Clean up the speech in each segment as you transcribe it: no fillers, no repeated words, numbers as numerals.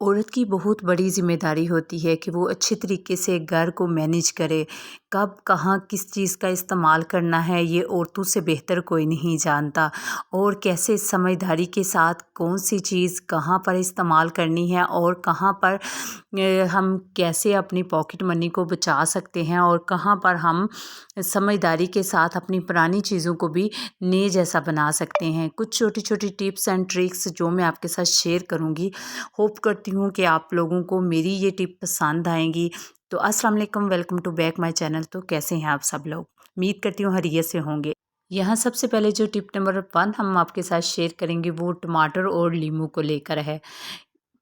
औरत की बहुत बड़ी ज़िम्मेदारी होती है कि वो अच्छे तरीके से घर को मैनेज करे। कब कहाँ किस चीज़ का इस्तेमाल करना है ये औरतों से बेहतर कोई नहीं जानता। और कैसे समझदारी के साथ कौन सी चीज़ कहाँ पर इस्तेमाल करनी है और कहाँ पर हम कैसे अपनी पॉकेट मनी को बचा सकते हैं और कहाँ पर हम समझदारी के साथ अपनी पुरानी चीज़ों को भी नए जैसा बना सकते हैं। कुछ छोटी छोटी टिप्स एंड ट्रिक्स जो मैं आपके साथ शेयर करूँगी। होप करती हूँ कि आप लोगों को मेरी ये टिप पसंद आएंगी। तो अस्सलाम वालेकुम, welcome to back my channel. तो कैसे हैं आप सब लोग? उम्मीद करती हूँ खैरियत से होंगे। यहाँ सबसे पहले जो टिप नंबर 1 हम आपके साथ शेयर करेंगे वो टमाटर और नींबू को लेकर है।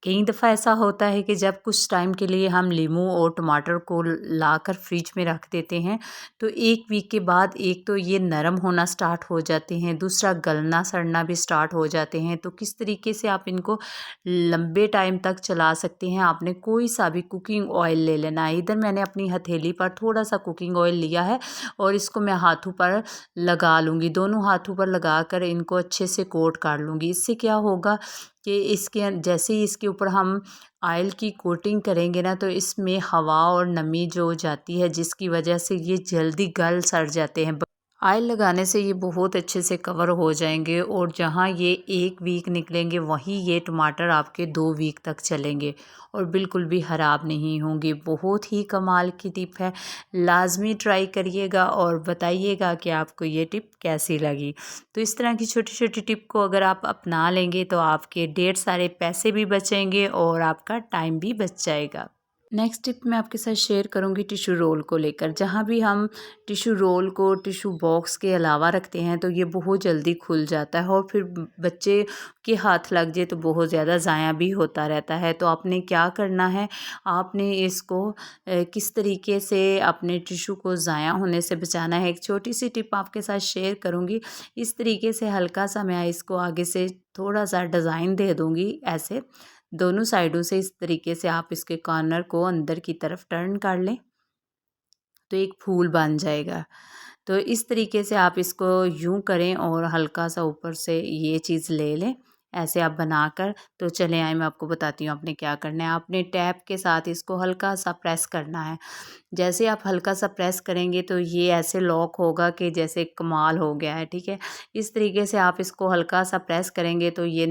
कई दफ़ा ऐसा होता है कि जब कुछ टाइम के लिए हम नींबू और टमाटर को लाकर फ्रिज में रख देते हैं तो 1 वीक के बाद एक तो ये नरम होना स्टार्ट हो जाते हैं, दूसरा गलना सड़ना भी स्टार्ट हो जाते हैं। तो किस तरीके से आप इनको लंबे टाइम तक चला सकते हैं? आपने कोई सा भी कुकिंग ऑयल ले लेना है। इधर मैंने अपनी हथेली पर थोड़ा सा कुकिंग ऑयल लिया है और इसको मैं हाथों पर लगा लूँगी, दोनों हाथों पर लगाकर इनको अच्छे से कोट कर लूँगी। इससे क्या होगा कि इसके जैसे ही इसके ऊपर हम ऑयल की कोटिंग करेंगे ना तो इसमें हवा और नमी जो जाती है जिसकी वजह से ये जल्दी गल सड़ जाते हैं। ऑयल लगाने से ये बहुत अच्छे से कवर हो जाएंगे और जहाँ ये 1 वीक निकलेंगे वहीं ये टमाटर आपके 2 वीक तक चलेंगे और बिल्कुल भी ख़राब नहीं होंगे। बहुत ही कमाल की टिप है, लाजमी ट्राई करिएगा और बताइएगा कि आपको ये टिप कैसी लगी। तो इस तरह की छोटी छोटी टिप को अगर आप अपना लेंगे तो आपके ढेर सारे पैसे भी बचेंगे और आपका टाइम भी बच जाएगा। नेक्स्ट टिप मैं आपके साथ शेयर करूंगी टिश्यू रोल को लेकर। जहाँ भी हम टिश्यू रोल को टिश्यू बॉक्स के अलावा रखते हैं तो ये बहुत जल्दी खुल जाता है और फिर बच्चे के हाथ लग जाए तो बहुत ज़्यादा ज़ाया भी होता रहता है। तो आपने क्या करना है, आपने इसको किस तरीके से अपने टिश्यू को ज़ाया होने से बचाना है, एक छोटी सी टिप आपके साथ शेयर करूँगी। इस तरीके से हल्का सा मैं इसको आगे से थोड़ा सा डिज़ाइन दे दूँगी, ऐसे दोनों साइडों से इस तरीके से आप इसके कॉर्नर को अंदर की तरफ टर्न कर लें तो एक फूल बन जाएगा। तो इस तरीके से आप इसको यूं करें और हल्का सा ऊपर से ये चीज़ ले लें, ऐसे आप बनाकर। तो चलें आए मैं आपको बताती हूँ आपने क्या करना है। आपने टैप के साथ इसको हल्का सा प्रेस करना है। जैसे आप हल्का सा प्रेस करेंगे तो ये ऐसे लॉक होगा कि जैसे कमाल हो गया है, ठीक है। इस तरीके से आप इसको हल्का सा प्रेस करेंगे तो ये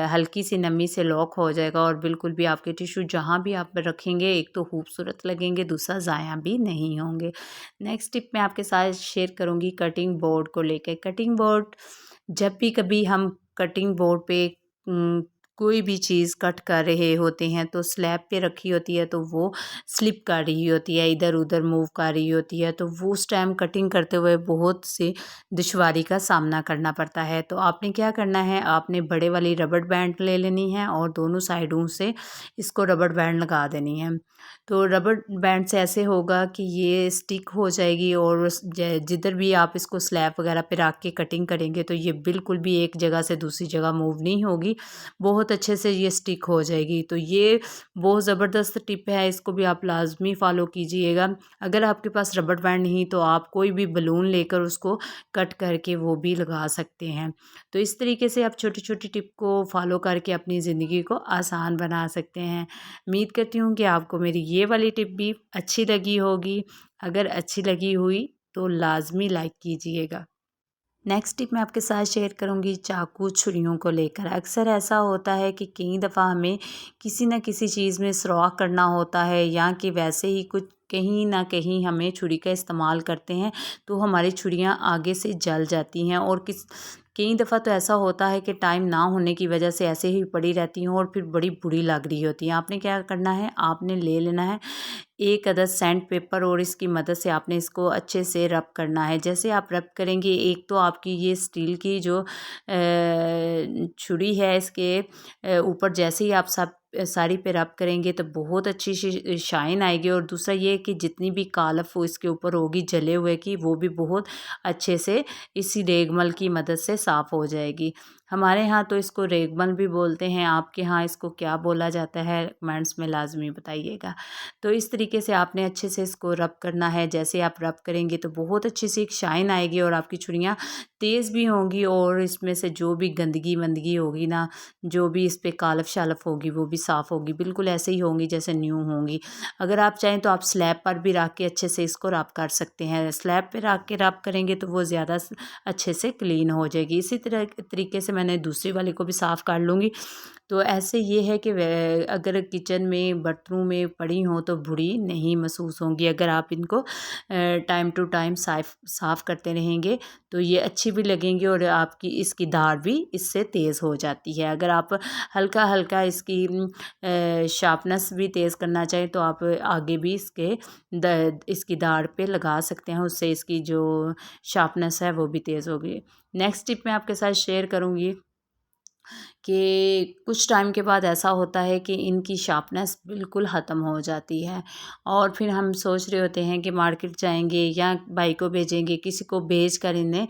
हल्की सी नमी से लॉक हो जाएगा और बिल्कुल भी आपके टिश्यू जहाँ भी आप रखेंगे एक तो खूबसूरत लगेंगे, दूसरा ज़ाया भी नहीं होंगे। नेक्स्ट टिप मैं आपके साथ शेयर करूँगी कटिंग बोर्ड को लेकर। कटिंग बोर्ड जब भी कभी हम कटिंग बोर्ड पे कोई भी चीज़ कट कर रहे होते हैं तो स्लैब पे रखी होती है तो वो स्लिप कर रही होती है, इधर उधर मूव कर रही होती है, तो वो उस टाइम कटिंग करते हुए बहुत सी दुश्वारी का सामना करना पड़ता है। तो आपने क्या करना है, आपने बड़े वाली रबड़ बैंड ले लेनी है और दोनों साइडों से इसको रबड़ बैंड लगा देनी है। तो रबड़ बैंड से ऐसे होगा कि ये स्टिक हो जाएगी और जिधर भी आप इसको स्लैब वगैरह पे रख के कटिंग करेंगे तो ये बिल्कुल भी एक जगह से दूसरी जगह मूव नहीं होगी, बहुत अच्छे से ये स्टिक हो जाएगी। तो ये बहुत ज़बरदस्त टिप है, इसको भी आप लाजमी फॉलो कीजिएगा। अगर आपके पास रबड़ बैंड नहीं तो आप कोई भी बलून लेकर उसको कट करके वो भी लगा सकते हैं। तो इस तरीके से आप छोटी छोटी टिप को फॉलो करके अपनी ज़िंदगी को आसान बना सकते हैं। उम्मीद करती हूँ कि आपको मेरी ये वाली टिप भी अच्छी लगी होगी। अगर अच्छी लगी हुई तो लाजमी लाइक कीजिएगा। नेक्स्ट टिप मैं आपके साथ शेयर करूंगी चाकू छुरियों को लेकर। अक्सर ऐसा होता है कि कई दफ़ा हमें किसी न किसी चीज़ में सुराख करना होता है या कि वैसे ही कुछ कहीं ना कहीं हमें छुरी का इस्तेमाल करते हैं तो हमारी छुरियां आगे से जल जाती हैं और कई दफ़ा तो ऐसा होता है कि टाइम ना होने की वजह से ऐसे ही पड़ी रहती हैं और फिर बड़ी बुरी लग रही होती हैं। आपने क्या करना है, आपने ले लेना है एक अदद सैंड पेपर और इसकी मदद से आपने इसको अच्छे से रब करना है। जैसे आप रब करेंगे एक तो आपकी ये स्टील की जो छुरी है इसके ऊपर जैसे ही आप सब साड़ी पे रब करेंगे तो बहुत अच्छी शाइन आएगी और दूसरा ये कि जितनी भी कालफ वो इसके ऊपर होगी जले हुए की वो भी बहुत अच्छे से इसी रेगमल की मदद से साफ़ हो जाएगी। हमारे यहाँ तो इसको रेगमल भी बोलते हैं, आपके यहाँ इसको क्या बोला जाता है कमेंट्स में लाजमी बताइएगा। तो इस तरीके से आपने अच्छे से इसको रब करना है। जैसे आप रब करेंगे तो बहुत अच्छी सी एक शाइन आएगी और आपकी छुरियाँ तेज़ भी होंगी और इसमें से जो भी गंदगी वंदगी होगी ना, जो भी इस पे कालफ शालफ होगी वो भी साफ़ होगी, बिल्कुल ऐसे ही होंगी जैसे न्यू होंगी। अगर आप चाहें तो आप स्लैब पर भी रख के अच्छे से इसको रब कर सकते हैं। स्लैब पे रख के रब करेंगे तो वो ज़्यादा अच्छे से क्लीन हो जाएगी। इसी तरह तरीके से मैंने दूसरी वाली को भी साफ़ कर लूँगी। तो ऐसे ये है कि अगर किचन में बर्तनों में पड़ी हों तो बुरी नहीं महसूस होंगी। अगर आप इनको टाइम टू टाइम साफ़ करते रहेंगे तो ये अच्छी भी लगेंगी और आपकी इसकी धार भी इससे तेज़ हो जाती है। अगर आप हल्का हल्का इसकी शार्पनेस भी तेज़ करना चाहें तो आप आगे भी इसकी दाढ़ पे लगा सकते हैं, उससे इसकी जो शार्पनेस है वो भी तेज़ होगी। नेक्स्ट टिप मैं आपके साथ शेयर करूँगी कि कुछ टाइम के बाद ऐसा होता है कि इनकी शार्पनेस बिल्कुल ख़त्म हो जाती है और फिर हम सोच रहे होते हैं कि मार्केट जाएंगे या भाई को भेजेंगे, किसी को भेज कर इन्हें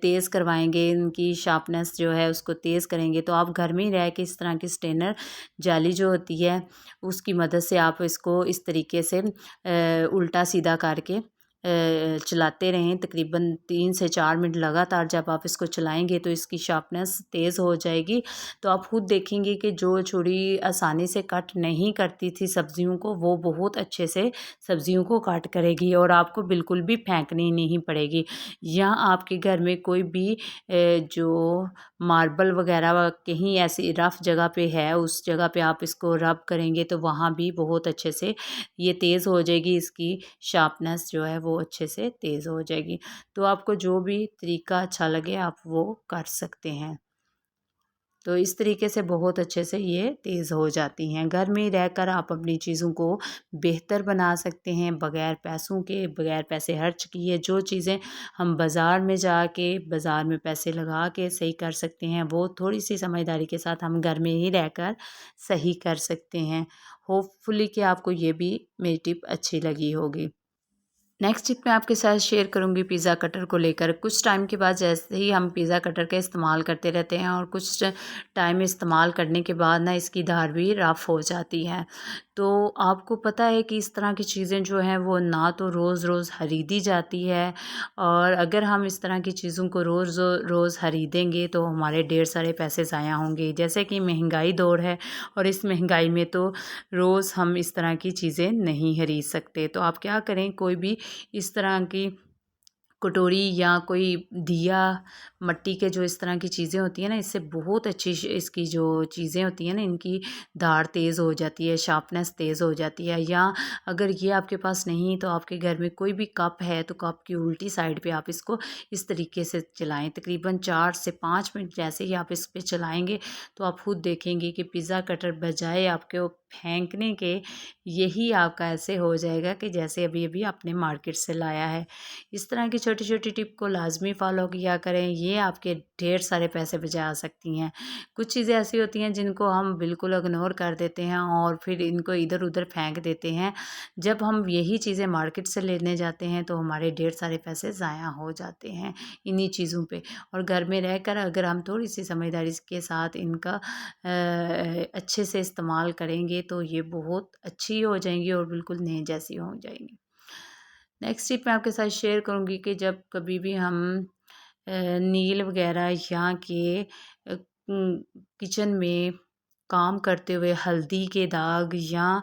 तेज़ करवाएंगे, इनकी शार्पनेस जो है उसको तेज़ करेंगे। तो आप घर में ही रह के इस तरह की स्टेनर जाली जो होती है उसकी मदद से आप इसको इस तरीके से उल्टा सीधा करके चलाते रहें। तकरीबन 3 से 4 मिनट लगातार जब आप इसको चलाएंगे तो इसकी शार्पनेस तेज़ हो जाएगी। तो आप खुद देखेंगे कि जो छुरी आसानी से कट नहीं करती थी सब्जियों को, वो बहुत अच्छे से सब्जियों को कट करेगी और आपको बिल्कुल भी फेंकनी नहीं पड़ेगी। या आपके घर में कोई भी जो मार्बल वगैरह कहीं ऐसी रफ़ जगह पे है, उस जगह पे आप इसको रब करेंगे तो वहाँ भी बहुत अच्छे से ये तेज़ हो जाएगी, इसकी शार्पनेस जो है वो अच्छे से तेज़ हो जाएगी। तो आपको जो भी तरीका अच्छा लगे आप वो कर सकते हैं। तो इस तरीके से बहुत अच्छे से ये तेज़ हो जाती हैं। घर में रहकर आप अपनी चीज़ों को बेहतर बना सकते हैं बग़ैर पैसों के, बग़ैर पैसे खर्च किए। जो चीज़ें हम बाज़ार में जाके बाज़ार में पैसे लगा के सही कर सकते हैं, वो थोड़ी-सी समझदारी के साथ हम घर में ही रहकर सही कर सकते हैं। होपफुली कि आपको ये भी मेरी टिप अच्छी लगी होगी। नेक्स्ट टिप मैं आपके साथ शेयर करूंगी पिज़्ज़ा कटर को लेकर। कुछ टाइम के बाद जैसे ही हम पिज़्ज़ा कटर का इस्तेमाल करते रहते हैं और कुछ टाइम इस्तेमाल करने के बाद ना इसकी धार भी रफ़ हो जाती है। तो आपको पता है कि इस तरह की चीज़ें जो हैं वो ना तो रोज़ रोज़ खरीदी जाती है और अगर हम इस तरह की चीज़ों को रोज़ रोज़ खरीदेंगे तो हमारे ढेर सारे पैसे ज़ाया होंगे। जैसे कि महंगाई दौर है और इस महंगाई में तो रोज़ हम इस तरह की चीज़ें नहीं खरीद सकते। तो आप क्या करें, कोई भी इस तरह की कटोरी या कोई दिया, मिट्टी के जो इस तरह की चीज़ें होती हैं ना, इससे बहुत अच्छी इसकी जो चीज़ें होती हैं ना, इनकी धार तेज़ हो जाती है, शार्पनेस तेज़ हो जाती है। या अगर ये आपके पास नहीं तो आपके घर में कोई भी कप है तो कप की उल्टी साइड पे आप इसको इस तरीके से चलाएं। तकरीबन 4 से 5 मिनट जैसे ही आप इस पे चलाएंगे तो आप खुद देखेंगे कि पिज़्ज़ा कटर बजाय आपके वो फेंकने के, यही आपका ऐसे हो जाएगा कि जैसे अभी अभी आपने मार्केट से लाया है। इस तरह की छोटी छोटी टिप को लाजमी फ़ॉलो किया करें, ये आपके ढेर सारे पैसे बचा सकती हैं। कुछ चीज़ें ऐसी होती हैं जिनको हम बिल्कुल इग्नोर कर देते हैं और फिर इनको इधर उधर फेंक देते हैं। जब हम यही चीज़ें मार्केट से लेने जाते हैं तो हमारे ढेर सारे पैसे ज़ाया हो जाते हैं इन्हीं चीज़ों पे। और घर में रहकर अगर हम थोड़ी सी समझदारी के साथ इनका अच्छे से इस्तेमाल करेंगे तो ये बहुत अच्छी हो जाएंगी और बिल्कुल नए जैसी हो जाएंगी। नेक्स्ट टिप मैं आपके साथ शेयर करूँगी कि जब कभी भी हम नील वगैरह यहाँ के किचन में काम करते हुए हल्दी के दाग या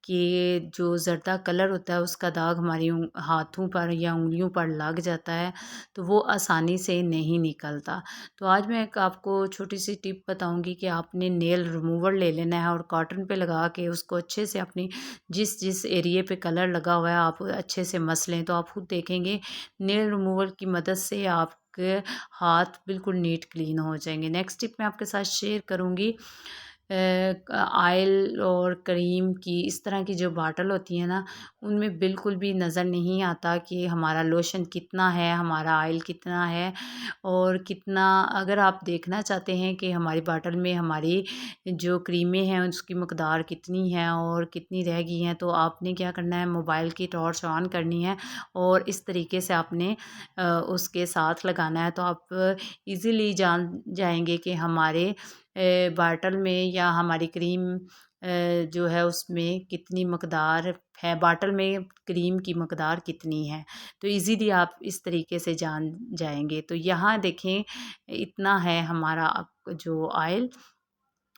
कि जो ज़र्दा कलर होता है उसका दाग हमारी हाथों पर या उंगलियों पर लग जाता है तो वो आसानी से नहीं निकलता। तो आज मैं एक आपको छोटी सी टिप बताऊंगी कि आपने नेल रिमूवर ले लेना है और कॉटन पे लगा के उसको अच्छे से अपनी जिस जिस एरिए पे कलर लगा हुआ है आप अच्छे से मस लें तो आप खुद देखेंगे नेल रिमूवर की मदद से आपके हाथ बिल्कुल नीट क्लीन हो जाएंगे। नेक्स्ट टिप मैं आपके साथ शेयर करूँगी ऑयल और क्रीम की इस तरह की जो बॉटल होती है ना उनमें बिल्कुल भी नज़र नहीं आता कि हमारा लोशन कितना है, हमारा ऑयल कितना है और कितना। अगर आप देखना चाहते हैं कि हमारी बॉटल में हमारी जो क्रीमें हैं उसकी मकदार कितनी है और कितनी रह गई हैं, तो आपने क्या करना है, मोबाइल की टॉर्च ऑन करनी है और इस तरीके से आपने उसके साथ लगाना है। तो आप इजीली जान जाएंगे कि हमारे बॉटल में या हमारी क्रीम जो है उसमें कितनी मकदार है, बॉटल में क्रीम की मकदार कितनी है। तो इजीली आप इस तरीके से जान जाएंगे। तो यहाँ देखें, इतना है हमारा जो ऑयल।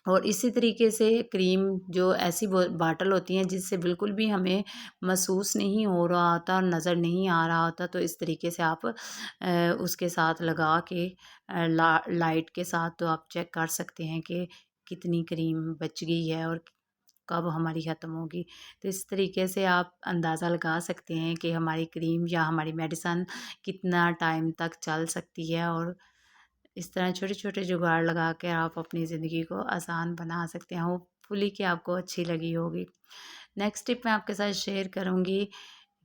और इसी तरीके से क्रीम जो ऐसी बॉटल होती हैं जिससे बिल्कुल भी हमें महसूस नहीं हो रहा होता और नज़र नहीं आ रहा होता, तो इस तरीके से आप उसके साथ लगा के लाइट के साथ तो आप चेक कर सकते हैं कि कितनी क्रीम बच गई है और कब हमारी ख़त्म होगी। तो इस तरीके से आप अंदाज़ा लगा सकते हैं कि हमारी क्रीम या हमारी मेडिसन कितना टाइम तक चल सकती है। और इस तरह छोटे-छोटे जुगाड़ लगा के आप अपनी ज़िंदगी को आसान बना सकते हैं। होपफुली कि आपको अच्छी लगी होगी। नेक्स्ट टिप मैं आपके साथ शेयर करूँगी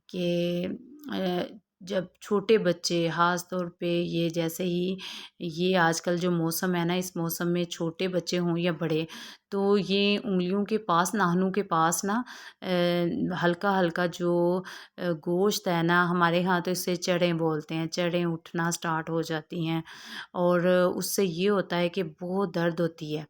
कि जब छोटे बच्चे ख़ास तौर पे ये जैसे ही ये आजकल जो मौसम है ना, इस मौसम में छोटे बच्चे हों या बड़े, तो ये उँगलियों के पास, नाखूनों के पास ना हल्का-हल्का जो गोश्त है ना, हमारे यहाँ तो इसे चढ़ें बोलते हैं, चढ़ें उठना स्टार्ट हो जाती हैं और उससे ये होता है कि बहुत दर्द होती है।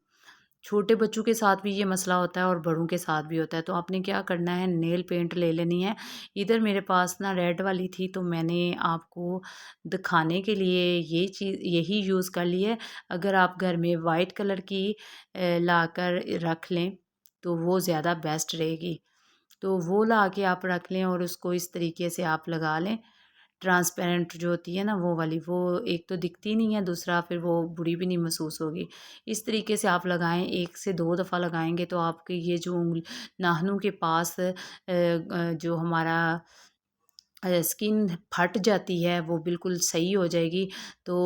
छोटे बच्चों के साथ भी ये मसला होता है और बड़ों के साथ भी होता है। तो आपने क्या करना है, नेल पेंट ले लेनी है। इधर मेरे पास ना रेड वाली थी, तो मैंने आपको दिखाने के लिए ये चीज़ यही यूज़ कर ली है। अगर आप घर में वाइट कलर की लाकर रख लें तो वो ज़्यादा बेस्ट रहेगी। तो वो ला के आप रख लें और उसको इस तरीके से आप लगा लें। ट्रांसपेरेंट जो होती है ना वो वाली, वो एक तो दिखती नहीं है, दूसरा फिर वो बुरी भी नहीं महसूस होगी। इस तरीके से आप लगाएँ, 1 से 2 दफ़ा लगाएँगे तो आपके ये जो नाखूनों के पास जो हमारा स्किन फट जाती है वो बिल्कुल सही हो जाएगी। तो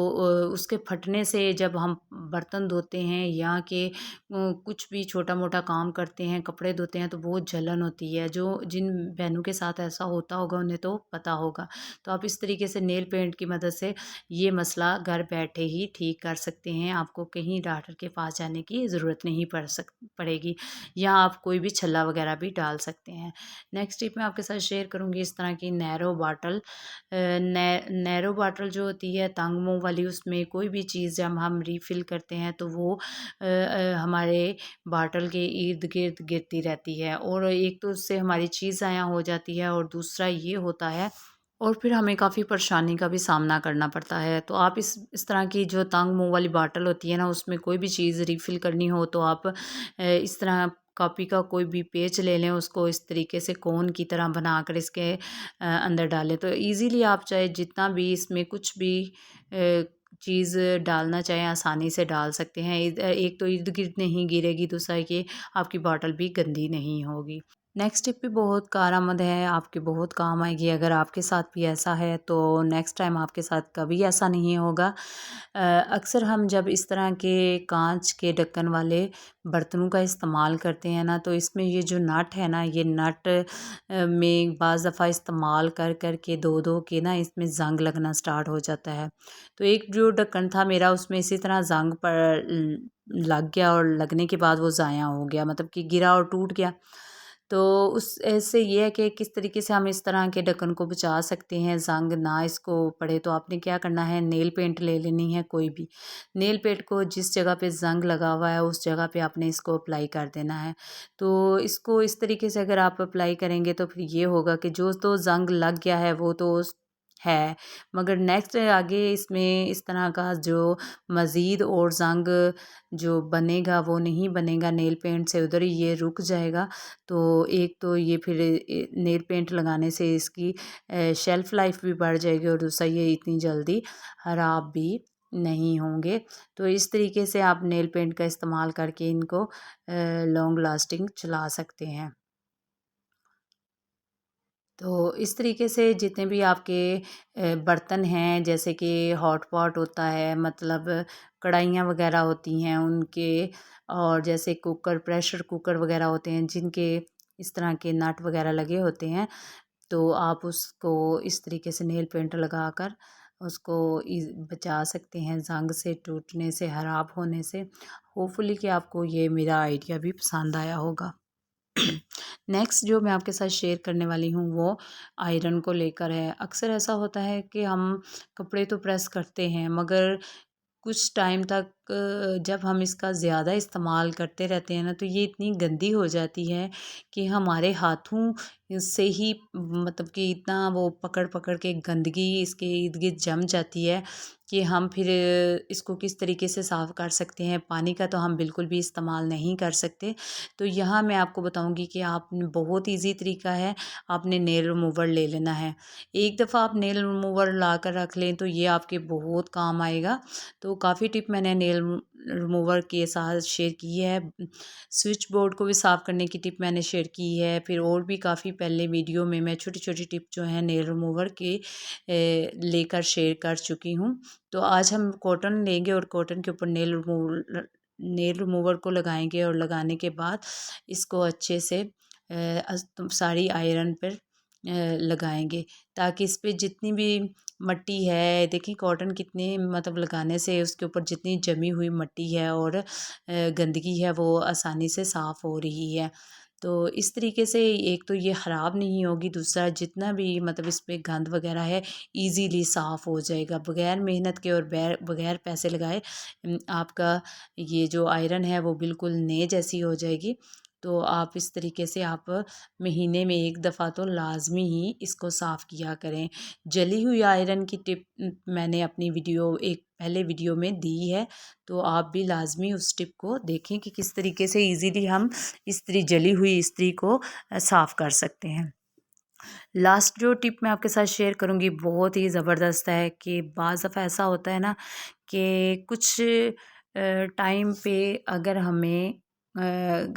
उसके फटने से जब हम बर्तन धोते हैं या कि कुछ भी छोटा-मोटा काम करते हैं, कपड़े धोते हैं, तो बहुत जलन होती है। जो जिन बहनों के साथ ऐसा होता होगा उन्हें तो पता होगा। तो आप इस तरीके से नेल पेंट की मदद से ये मसला घर बैठे ही ठीक कर सकते हैं। आपको कहीं डॉक्टर के पास जाने की ज़रूरत नहीं पड़ेगी, या आप कोई भी छल्ला वगैरह भी डाल सकते हैं। नेक्स्ट टिप मैं आपके साथ शेयर करूँगी इस तरह की नैरो बॉटल। नैरो बॉटल जो होती है तंग मुँह वाली, उसमें कोई भी चीज़ जब हम रिफ़िल करते हैं तो वो हमारे बॉटल के इर्द-गिर्द गिरती रहती है और एक तो उससे हमारी चीज़ ज़ाया हो जाती है और दूसरा ये होता है और फिर हमें काफ़ी परेशानी का भी सामना करना पड़ता है। तो आप इस तरह की जो तंग मुँह वाली बॉटल होती है ना, उसमें कोई भी चीज़ रिफ़िल करनी हो तो आप इस तरह कॉपी का कोई भी पेज ले लें, उसको इस तरीके से कोन की तरह बनाकर इसके अंदर डालें। तो ईज़िली आप चाहे जितना भी इसमें कुछ भी चीज़ डालना चाहें आसानी से डाल सकते हैं। एक तो इर्द-गिर्द नहीं गिरेगी, दूसरा ये आपकी बॉटल भी गंदी नहीं होगी। नेक्स्ट टिप भी बहुत कारआमद है, आपके बहुत काम आएगी। अगर आपके साथ भी ऐसा है तो नेक्स्ट टाइम आपके साथ कभी ऐसा नहीं होगा। अक्सर हम जब इस तरह के कांच के ढक्कन वाले बर्तनों का इस्तेमाल करते हैं ना, तो इसमें ये जो नट है ना, ये नट में बाज़ दफ़ा इस्तेमाल कर कर के धो धो के ना इसमें ज़ंग लगना स्टार्ट हो जाता है। तो एक जो ढक्कन था मेरा, उसमें इसी तरह ज़ंग लग गया और लगने के बाद वो ज़ाया हो गया, मतलब कि गिरा और टूट गया। तो उस ऐसे ये है कि किस तरीके से हम इस तरह के ढक्कन को बचा सकते हैं, ज़ंग ना इसको पड़े। तो आपने क्या करना है, नेल पेंट ले लेनी है कोई भी। नेल पेंट को जिस जगह पे ज़ंग लगा हुआ है उस जगह पे आपने इसको अप्लाई कर देना है। तो इसको इस तरीके से अगर आप अप्लाई करेंगे तो फिर ये होगा कि जो तो ज़ंग लग गया है वो तो है, मगर नेक्स्ट आगे इसमें इस तरह का जो मज़ीद और ज़ंग जो बनेगा वो नहीं बनेगा नेल पेंट से, उधर ही ये रुक जाएगा। तो एक तो ये फिर नेल पेंट लगाने से इसकी शेल्फ़ लाइफ भी बढ़ जाएगी और दूसरा ये इतनी जल्दी ख़राब भी नहीं होंगे। तो इस तरीके से आप नेल पेंट का इस्तेमाल करके इनको लॉन्ग लास्टिंग चला सकते हैं। तो इस तरीके से जितने भी आपके बर्तन हैं, जैसे कि हॉट पॉट होता है, मतलब कढ़ाइयाँ वगैरह होती हैं उनके, और जैसे कुकर, प्रेशर कुकर वगैरह होते हैं जिनके इस तरह के नट वगैरह लगे होते हैं, तो आप उसको इस तरीके से नेल पेंट लगाकर उसको बचा सकते हैं ज़ंग से, टूटने से, ख़राब होने से। होपफुली कि आपको ये मेरा आइडिया भी पसंद आया होगा। नेक्स्ट जो मैं आपके साथ शेयर करने वाली हूँ वो आयरन को लेकर है। अक्सर ऐसा होता है कि हम कपड़े तो प्रेस करते हैं, मगर कुछ टाइम तक जब हम इसका ज़्यादा इस्तेमाल करते रहते हैं ना, तो ये इतनी गंदी हो जाती है कि हमारे हाथों से ही मतलब कि इतना वो पकड़ पकड़ के गंदगी इसके इर्द गिर्द जम जाती है कि हम फिर इसको किस तरीके से साफ़ कर सकते हैं। पानी का तो हम बिल्कुल भी इस्तेमाल नहीं कर सकते। तो यहाँ मैं आपको बताऊँगी कि आप बहुत ईज़ी तरीका है, आपने नेल रिमूवर ले लेना है। एक दफ़ा आप नेल रिमूवर ला कर रख लें तो ये आपके बहुत काम आएगा। तो काफ़ी टिप मैंने नेल रिमूवर के साथ शेयर की है। स्विच बोर्ड को भी साफ़ करने की टिप मैंने शेयर की है। फिर और भी काफ़ी पहले वीडियो में मैं छोटी-छोटी टिप जो हैं नेल रिमूवर के लेकर शेयर कर चुकी हूँ। तो आज हम कॉटन लेंगे और कॉटन के ऊपर नेल रिमूवर को लगाएंगे और लगाने के बाद इसको अच्छे से सारी आयरन पर लगाएंगे, ताकि इस पे जितनी भी मट्टी है, देखिए कॉटन कितने मतलब लगाने से उसके ऊपर जितनी जमी हुई मट्टी है और गंदगी है वो आसानी से साफ़ हो रही है। तो इस तरीके से एक तो ये ख़राब नहीं होगी, दूसरा जितना भी मतलब इस पे गंद वगैरह है ईज़िली साफ़ हो जाएगा बग़ैर मेहनत के और बग़ैर पैसे लगाए। आपका ये जो आयरन है वो बिल्कुल नए जैसी हो जाएगी। तो आप इस तरीके से आप महीने में एक दफ़ा तो लाज़मी ही इसको साफ़ किया करें। जली हुई आयरन की टिप मैंने अपनी एक पहले वीडियो में दी है, तो आप भी लाज़मी उस टिप को देखें कि किस तरीके से ईज़िली हम जली हुई इस्त्री को साफ़ कर सकते हैं। लास्ट जो टिप मैं आपके साथ शेयर करूँगी बहुत ही ज़बरदस्त है कि बाज़ दफ़ा ऐसा होता है ना कि कुछ टाइम पे अगर हमें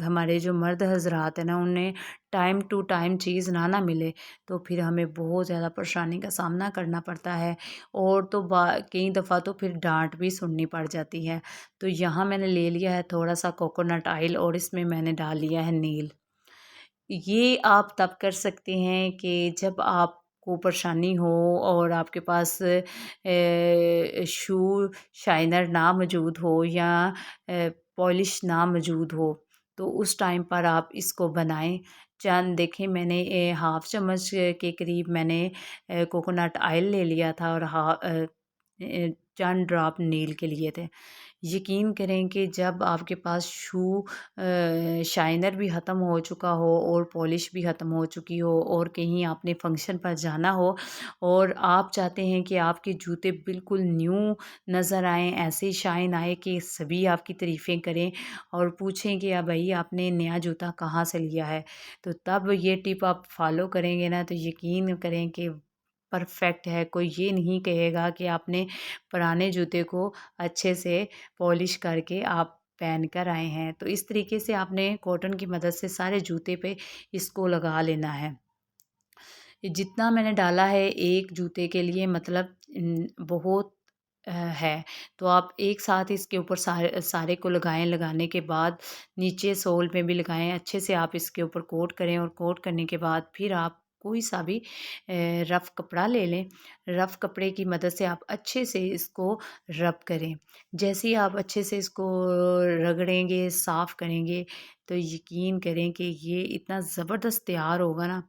हमारे जो मर्द हज़रात हैं ना उन्हें टाइम टू टाइम चीज़ ना मिले, तो फिर हमें बहुत ज़्यादा परेशानी का सामना करना पड़ता है और तो कई दफ़ा तो फिर डांट भी सुननी पड़ जाती है। तो यहाँ मैंने ले लिया है थोड़ा सा कोकोनट ऑयल और इसमें मैंने डाल लिया है नील। ये आप तब कर सकते हैं कि जब आपको परेशानी हो और आपके पास शू शाइनर ना मौजूद हो या पॉलिश ना मौजूद हो, तो उस टाइम पर आप इसको बनाएं। चंद देखें मैंने हाफ़ चम्मच के करीब मैंने कोकोनट ऑयल ले लिया था और चंद ड्रॉप नील के लिए थे। यकीन करें कि जब आपके पास शाइनर भी ख़त्म हो चुका हो और पॉलिश भी ख़त्म हो चुकी हो और कहीं आपने फंक्शन पर जाना हो और आप चाहते हैं कि आपके जूते बिल्कुल न्यू नज़र आएँ, ऐसे शाइन आए कि सभी आपकी तारीफ़ें करें और पूछें कि भई आपने नया जूता कहाँ से लिया है। तो तब ये टिप आप फॉलो करेंगे ना तो यकीन करें कि परफेक्ट है। कोई ये नहीं कहेगा कि आपने पुराने जूते को अच्छे से पॉलिश करके आप पहन कर आए हैं। तो इस तरीके से आपने कॉटन की मदद से सारे जूते पे इसको लगा लेना है। जितना मैंने डाला है एक जूते के लिए मतलब बहुत है। तो आप एक साथ इसके ऊपर सारे सारे को लगाएँ, लगाने के बाद नीचे सोल में भी लगाएँ, अच्छे से आप इसके ऊपर कोट करें और कोट करने के बाद फिर आप कोई सा भी रफ़ कपड़ा ले लें। रफ़ कपड़े की मदद से आप अच्छे से इसको रब करें। जैसे ही आप अच्छे से इसको रगड़ेंगे, साफ़ करेंगे, तो यकीन करें कि ये इतना ज़बरदस्त तैयार होगा ना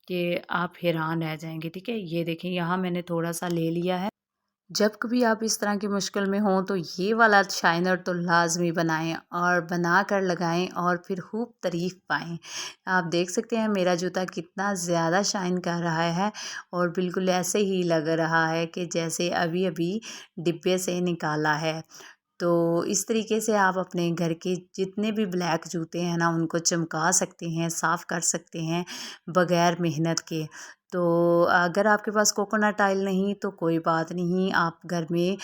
कि आप हैरान रह जाएँगे, ठीक है? ये देखें यहाँ मैंने थोड़ा-सा ले लिया है। जब कभी आप इस तरह की मुश्किल में हों तो ये वाला शाइनर तो लाज़मी बनाएँ और बना कर लगाएँ और फिर खूब तारीफ़ पाएँ। आप देख सकते हैं मेरा जूता कितना ज़्यादा शाइन कर रहा है और बिल्कुल ऐसे ही लग रहा है कि जैसे अभी-अभी डिब्बे से निकाला है। तो इस तरीके से आप अपने घर के जितने भी ब्लैक जूते हैं ना उनको चमका सकते हैं, साफ़ कर सकते हैं बग़ैर मेहनत के। तो अगर आपके पास कोकोनट ऑयल नहीं तो कोई बात नहीं, आप घर में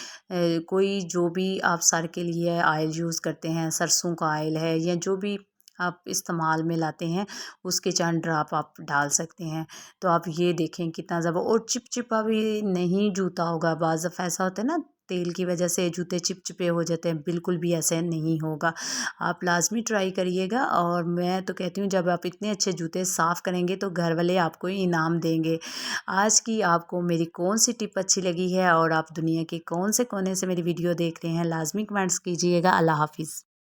कोई जो भी आप सर के लिए ऑयल यूज़ करते हैं, सरसों का ऑयल है या जो भी आप इस्तेमाल में लाते हैं, उसके चंद ड्रॉप आप डाल सकते हैं। तो आप ये देखें कितना और चिपचिपा भी नहीं जूता होगा। बाज़ दफ़ा ऐसा होता है ना तेल की वजह से जूते चिपचिपे हो जाते हैं, बिल्कुल भी ऐसे नहीं होगा। आप लाज़मी ट्राई करिएगा और मैं तो कहती हूँ जब आप इतने अच्छे जूते साफ़ करेंगे तो घर वाले आपको इनाम देंगे। आज की आपको मेरी कौन-सी टिप अच्छी लगी है और आप दुनिया के कौन से कोने से मेरी वीडियो देख रहे हैं, लाज़मी कमेंट्स कीजिएगा। अल्लाह हाफ़िज़।